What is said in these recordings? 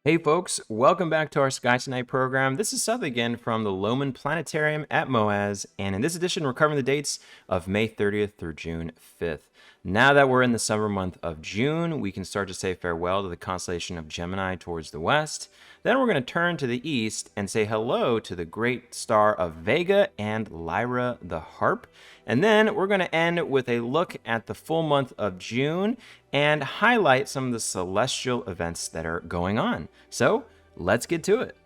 Hey folks, welcome back to our Sky Tonight program. This is Seth again from the Loman Planetarium at MOAS, and in this edition we're covering the dates of May 30th through June 5th. Now that we're in the summer month of June, we can start to say farewell to the constellation of Gemini towards the west. Then we're going to turn to the east and say hello to the great star of Vega and Lyra the Harp. And then we're going to end with a look at the full month of June and highlight some of the celestial events that are going on. So let's get to it.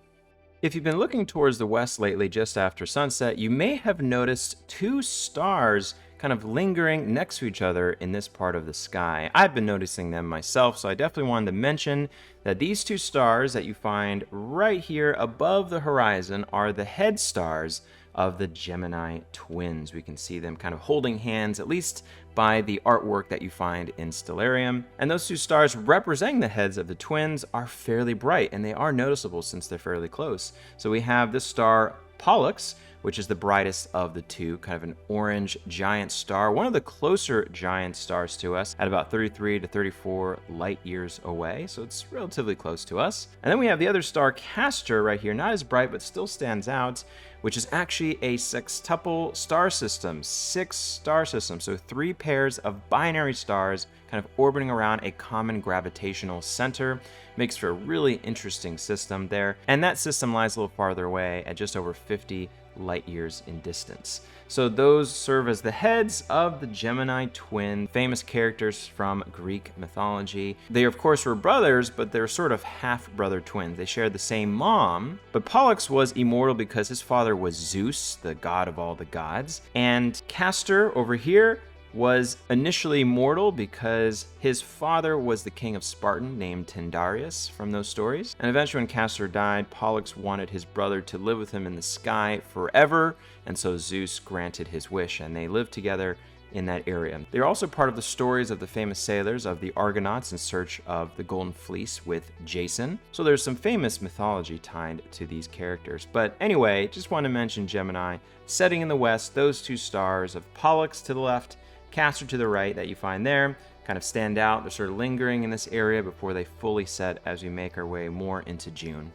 If you've been looking towards the west lately just after sunset, you may have noticed two stars kind of lingering next to each other in this part of the sky. I've been noticing them myself, so I definitely wanted to mention that these two stars that you find right here above the horizon are the head stars of the Gemini Twins. We can see them kind of holding hands, at least by the artwork that you find in Stellarium. And those two stars representing the heads of the twins are fairly bright, and they are noticeable since they're fairly close. So we have this star Pollux, which is the brightest of the two, kind of an orange giant star, one of the closer giant stars to us at about 33 to 34 light years away, so it's relatively close to us. And then we have the other star Castor right here, not as bright but still stands out, which is actually a sextuple star system, 6 star systems, so 3 pairs of binary stars kind of orbiting around a common gravitational center. Makes for a really interesting system there, and that system lies a little farther away at just over 50 light years in distance. So those serve as the heads of the Gemini twin, famous characters from Greek mythology. They of course were brothers, but they're sort of half-brother twins. They shared the same mom, but Pollux was immortal because his father was Zeus, the god of all the gods, and Castor over here was initially mortal because his father was the king of Spartan named Tyndareus from those stories. And eventually when Castor died, Pollux wanted his brother to live with him in the sky forever, and so Zeus granted his wish, and they lived together in that area. They're also part of the stories of the famous sailors of the Argonauts in search of the Golden Fleece with Jason. So there's some famous mythology tied to these characters. But anyway, just want to mention Gemini, setting in the west, those two stars of Pollux to the left, Castor to the right that you find there kind of stand out. They're sort of lingering in this area before they fully set as we make our way more into June.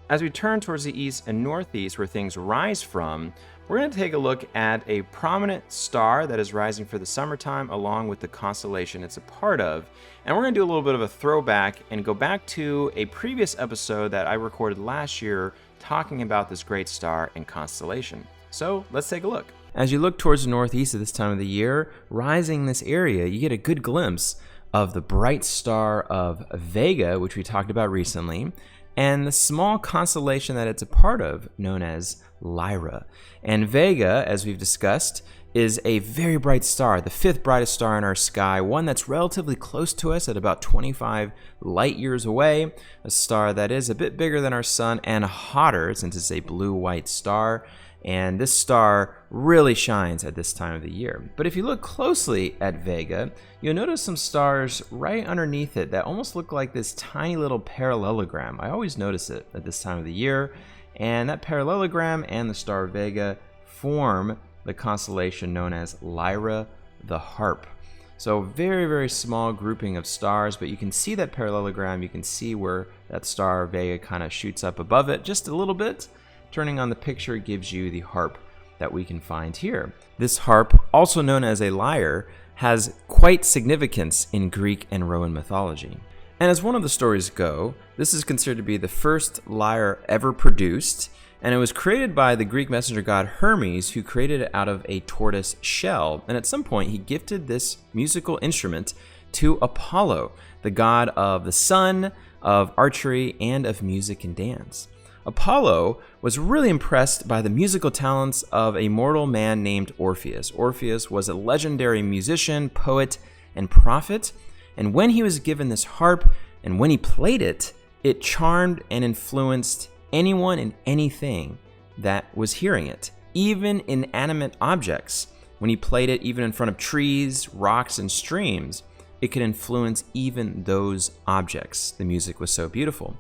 As we turn towards the east and northeast where things rise from, we're going to take a look at a prominent star that is rising for the summertime along with the constellation it's a part of. And we're going to do a little bit of a throwback and go back to a previous episode that I recorded last year talking about this great star and constellation. So let's take a look. As you look towards the northeast at this time of the year, rising in this area, you get a good glimpse of the bright star of Vega, which we talked about recently, and the small constellation that it's a part of, known as Lyra. And Vega, as we've discussed, is a very bright star, the 5th brightest star in our sky, one that's relatively close to us at about 25 light years away, a star that is a bit bigger than our sun and hotter since it's a blue-white star. And this star really shines at this time of the year. But if you look closely at Vega, you'll notice some stars right underneath it that almost look like this tiny little parallelogram. I always notice it at this time of the year. And that parallelogram and the star Vega form the constellation known as Lyra the Harp. So very, very small grouping of stars, but you can see that parallelogram. You can see where that star Vega kind of shoots up above it just a little bit. Turning on the picture gives you the harp that we can find here. This harp, also known as a lyre, has quite significance in Greek and Roman mythology. And as one of the stories go, this is considered to be the first lyre ever produced, and it was created by the Greek messenger god Hermes, who created it out of a tortoise shell. And at some point, he gifted this musical instrument to Apollo, the god of the sun, of archery, and of music and dance. Apollo was really impressed by the musical talents of a mortal man named Orpheus. Orpheus was a legendary musician, poet, and prophet, and when he was given this harp and when he played it, it charmed and influenced anyone and anything that was hearing it, even inanimate objects. When he played it even in front of trees, rocks, and streams, it could influence even those objects. The music was so beautiful.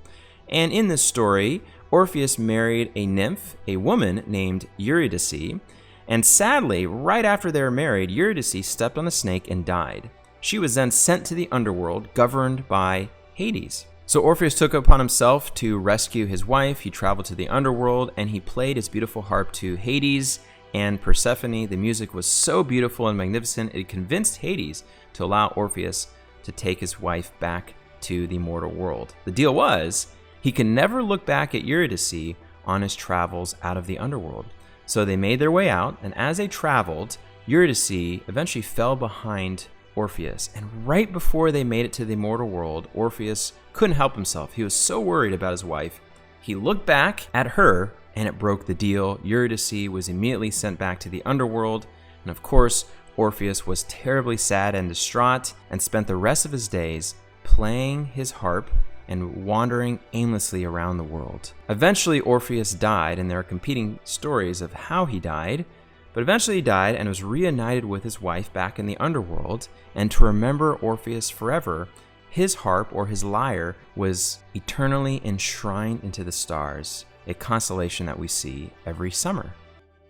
And in this story, Orpheus married a nymph, a woman named Eurydice, and sadly, right after they were married, Eurydice stepped on a snake and died. She was then sent to the underworld, governed by Hades. So Orpheus took upon himself to rescue his wife. He traveled to the underworld, and he played his beautiful harp to Hades and Persephone. The music was so beautiful and magnificent, it convinced Hades to allow Orpheus to take his wife back to the mortal world. The deal was, he could never look back at Eurydice on his travels out of the underworld. So they made their way out, and as they traveled, Eurydice eventually fell behind Orpheus. And right before they made it to the mortal world, Orpheus couldn't help himself. He was so worried about his wife. He looked back at her, and it broke the deal. Eurydice was immediately sent back to the underworld, and of course, Orpheus was terribly sad and distraught and spent the rest of his days playing his harp and wandering aimlessly around the world. Eventually, Orpheus died, and there are competing stories of how he died, but eventually he died and was reunited with his wife back in the underworld, and to remember Orpheus forever, his harp, or his lyre, was eternally enshrined into the stars, a constellation that we see every summer.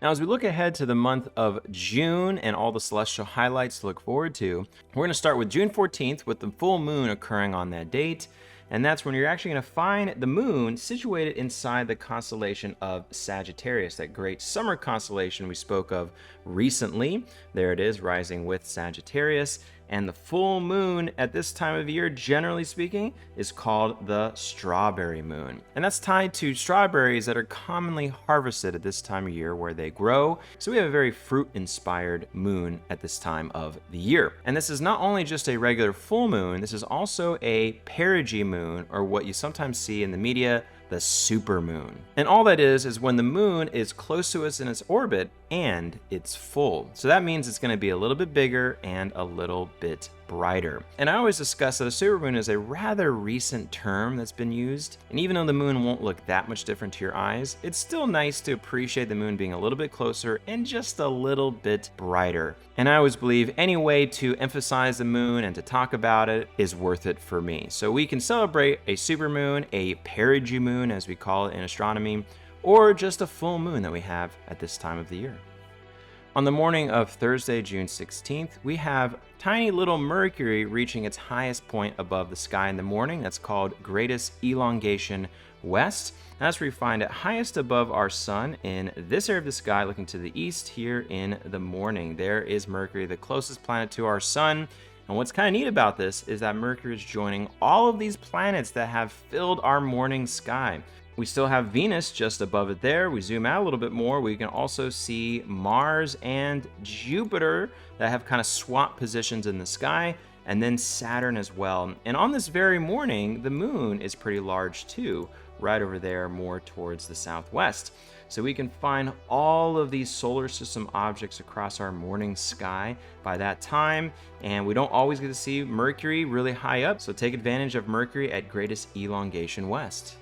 Now, as we look ahead to the month of June and all the celestial highlights to look forward to, we're going to start with June 14th with the full moon occurring on that date. And that's when you're actually going to find the moon situated inside the constellation of Sagittarius, that great summer constellation we spoke of recently. There it is, rising with Sagittarius. And the full moon at this time of year, generally speaking, is called the strawberry moon. And that's tied to strawberries that are commonly harvested at this time of year where they grow. So we have a very fruit-inspired moon at this time of the year. And this is not only just a regular full moon, this is also a perigee moon, or what you sometimes see in the media, the supermoon. And all that is when the moon is close to us in its orbit and it's full. So that means it's going to be a little bit bigger and a little bit brighter. And I always discuss that a supermoon is a rather recent term that's been used. And even though the moon won't look that much different to your eyes, it's still nice to appreciate the moon being a little bit closer and just a little bit brighter. And I always believe any way to emphasize the moon and to talk about it is worth it for me. So we can celebrate a supermoon, a perigee moon as we call it in astronomy, or just a full moon that we have at this time of the year. On the morning of Thursday, June 16th, we have tiny little Mercury reaching its highest point above the sky in the morning. That's called greatest elongation west. That's where we find it highest above our sun in this area of the sky, looking to the east here in the morning. There is Mercury, the closest planet to our sun. And what's kind of neat about this is that Mercury is joining all of these planets that have filled our morning sky. We still have Venus just above it there. We zoom out a little bit more, we can also see Mars and Jupiter that have kind of swapped positions in the sky, and then Saturn as well. And on this very morning, the moon is pretty large too, right over there more towards the southwest. So we can find all of these solar system objects across our morning sky by that time, and we don't always get to see Mercury really high up, so take advantage of Mercury at greatest elongation west.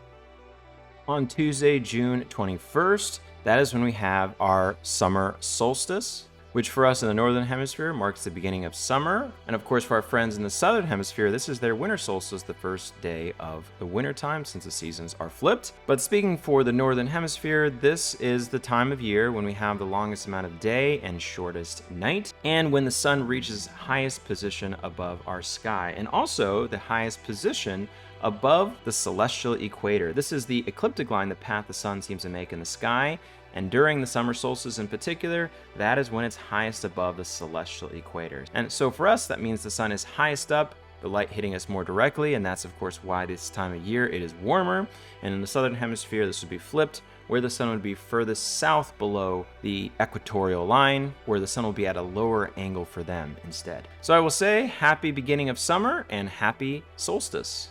On Tuesday, June 21st, that is when we have our summer solstice, which for us in the northern hemisphere marks the beginning of summer. And of course, for our friends in the southern hemisphere, this is their winter solstice, the first day of the winter time since the seasons are flipped. But speaking for the northern hemisphere, this is the time of year when we have the longest amount of day and shortest night, and when the sun reaches highest position above our sky, and also the highest position above the celestial equator. This is the ecliptic line, the path the sun seems to make in the sky. And during the summer solstice in particular, that is when it's highest above the celestial equator. And so for us, that means the sun is highest up, the light hitting us more directly, and that's of course why this time of year it is warmer. And in the southern hemisphere, this would be flipped, where the sun would be furthest south below the equatorial line, where the sun will be at a lower angle for them instead. So I will say happy beginning of summer and happy solstice.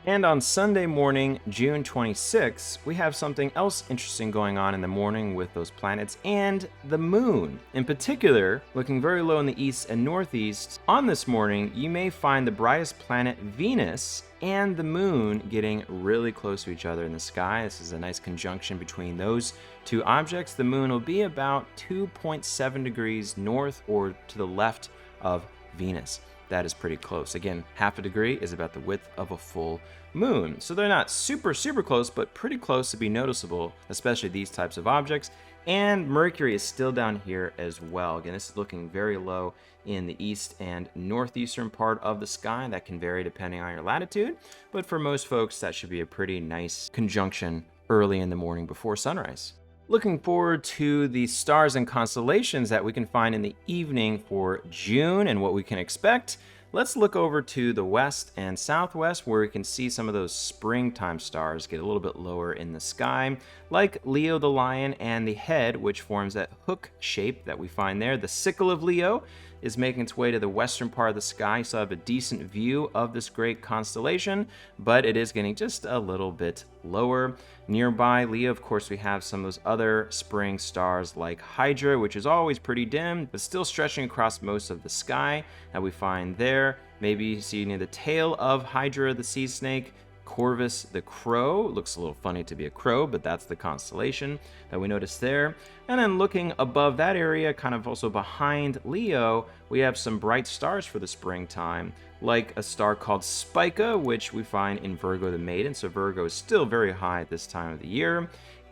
And on Sunday morning, June 26th, we have something else interesting going on in the morning with those planets and the moon. In particular, looking very low in the east and northeast, on this morning, you may find the brightest planet, Venus, and the moon getting really close to each other in the sky. This is a nice conjunction between those two objects. The moon will be about 2.7 degrees north or to the left of Venus. That is pretty close. Again, half a degree is about the width of a full moon. So they're not super close, but pretty close to be noticeable, especially these types of objects. And Mercury is still down here as well. Again, this is looking very low in the east and northeastern part of the sky. That can vary depending on your latitude, but for most folks, that should be a pretty nice conjunction early in the morning before sunrise. Looking forward to the stars and constellations that we can find in the evening for June and what we can expect. Let's look over to the west and southwest where we can see some of those springtime stars get a little bit lower in the sky, like Leo the Lion and the head, which forms that hook shape that we find there. The sickle of Leo is making its way to the western part of the sky, so I have a decent view of this great constellation, but it is getting just a little bit lower. Nearby Leo, of course, we have some of those other spring stars like Hydra, which is always pretty dim, but still stretching across most of the sky that we find there. Maybe you see near the tail of Hydra, the sea snake, Corvus the crow. Looks a little funny to be a crow, but that's the constellation that we notice there. And then looking above that area, kind of also behind Leo, we have some bright stars for the springtime, like a star called Spica, which we find in Virgo the Maiden. So Virgo is still very high at this time of the year.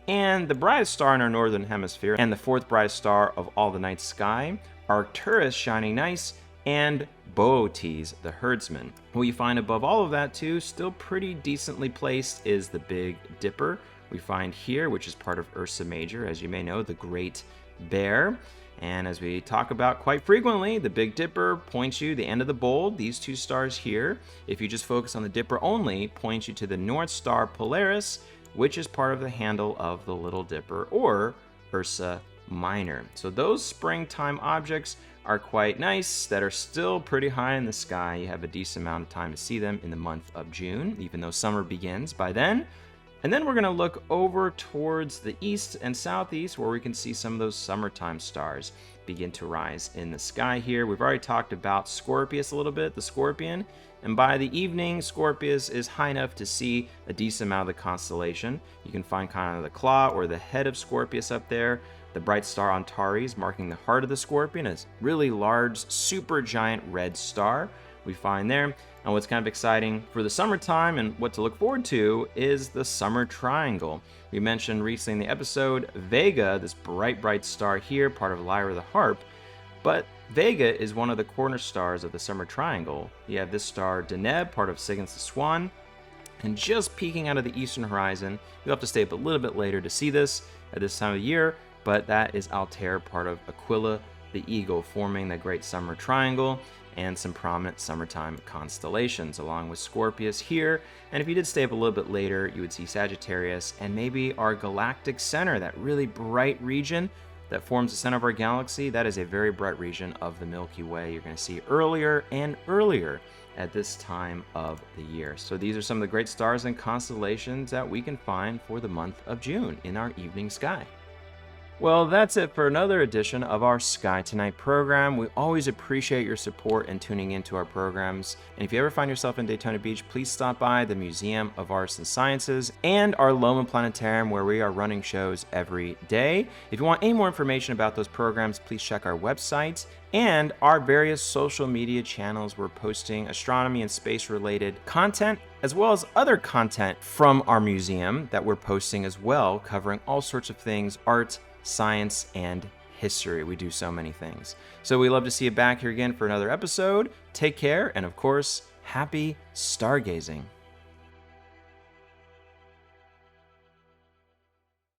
And the brightest star in our northern hemisphere, and the fourth brightest star of all the night sky, Arcturus shining nice, and Boötes, the herdsman. What you find above all of that too, still pretty decently placed, is the Big Dipper we find here, which is part of Ursa Major, as you may know, the Great Bear. And as we talk about quite frequently, the Big Dipper points you the end of the bowl. These two stars here, if you just focus on the Dipper only, points you to the North Star Polaris, which is part of the handle of the Little Dipper, or Ursa Minor. So those springtime objects are quite nice, that are still pretty high in the sky. You have a decent amount of time to see them in the month of June, even though summer begins by then. And then we're going to look over towards the east and southeast where we can see some of those summertime stars begin to rise in the sky here. We've already talked about Scorpius a little bit, the scorpion. And by the evening, Scorpius is high enough to see a decent amount of the constellation. You can find kind of the claw or the head of Scorpius up there. The bright star Antares marking the heart of the scorpion, is really large, super giant red star we find there. And what's kind of exciting for the summertime and what to look forward to is the summer triangle. We mentioned recently in the episode Vega, this bright star here, part of Lyra the harp. But Vega is one of the corner stars of the summer triangle. You have this star Deneb, part of Cygnus the swan. And just peeking out of the eastern horizon, you'll have to stay up a little bit later to see this at this time of year, but that is Altair, part of Aquila the eagle, forming the great summer triangle and some prominent summertime constellations, along with Scorpius here. And if you did stay up a little bit later, you would see Sagittarius and maybe our galactic center, that really bright region that forms the center of our galaxy. That is a very bright region of the Milky Way. You're going to see earlier and earlier at this time of the year. So these are some of the great stars and constellations that we can find for the month of June in our evening sky. Well, that's it for another edition of our Sky Tonight program. We always appreciate your support and tuning into our programs. And if you ever find yourself in Daytona Beach, please stop by the Museum of Arts and Sciences and our Loma Planetarium, where we are running shows every day. If you want any more information about those programs, please check our website and our various social media channels. We're posting astronomy and space-related content, as well as other content from our museum that we're posting as well, covering all sorts of things, art, science, and history. We do so many things. So we love to see you back here again for another episode. Take care, and of course, happy stargazing.